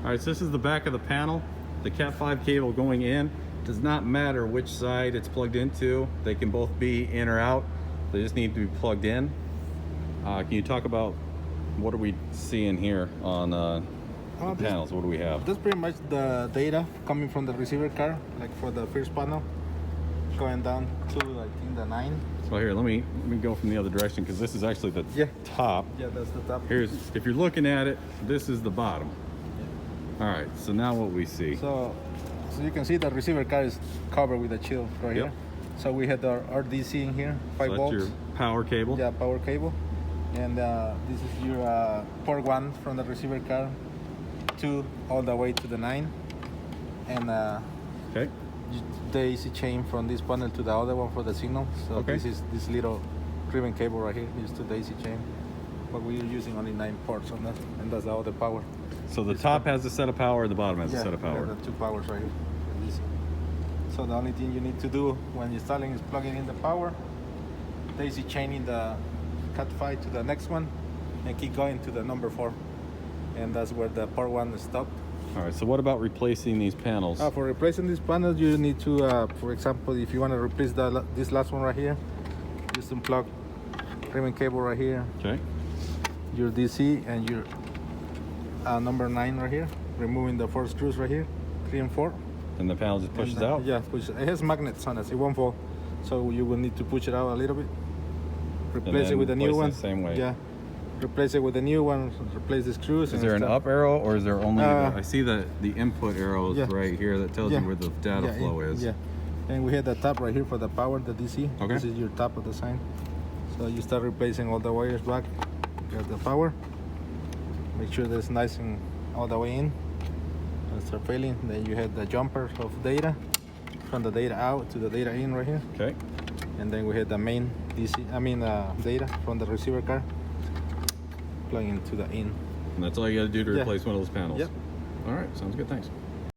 All right, so this is the back of the panel. The Cat 5 cable going in. Does not matter which side it's plugged into. They can both be in or out. They just need to be plugged in. Can you talk about what are we seeing here on the panels? What do we have? That's pretty much the data coming from the receiver card, like for the first panel, going down to I think the 9. So here, let me go from the other direction because this is actually the top. Yeah, that's the top. Here's, if you're looking at it, this is the bottom. All right, so now what we see. So you can see the receiver card is covered with a shield right here. So we had our RDC in here, 5 so volts. That's your power cable. Yeah, power cable. And this is your port 1 from the receiver card to all the way to the 9. And okay. the AC chain from this panel to the other one for the signal. So this is this little ribbon cable right here is to the AC chain. But we're using only 9 ports on that, and that's all the power. So the top has a set of power, the bottom has a set of power. Yeah, the 2 powers right here. So the only thing you need to do when you're installing is plugging in the power, daisy chaining the Cat 5 to the next one, and keep going to the number 4. And that's where the port 1 is stopped. All right, so what about replacing these panels? For replacing these panels, you need to, for example, if you want to replace this last one right here, just unplug ribbon cable right here. Okay. Your DC and your number 9 right here, removing the 4 screws right here, 3 and 4. And the panel just pushes out? Yeah, it has magnets on it, it won't fall. So you will need to push it out a little bit. Replace it with a new one. The same way. Yeah. Replace it with a new one, replace the screws. Is there an up arrow or is there only, I see the input arrows right here that tells you where the data flow is. Yeah, and we have the top right here for the power, the DC. Okay. This is your top of the sign. So you start replacing all the wires back. Get the power. Make sure that's nice and all the way in. And start failing. Then you have the jumper of data, from the data out to the data in right here. Okay. And then we have the main DC, data from the receiver card, plugging into the in. And that's all you got to do to replace one of those panels? Yep. All right, sounds good, thanks.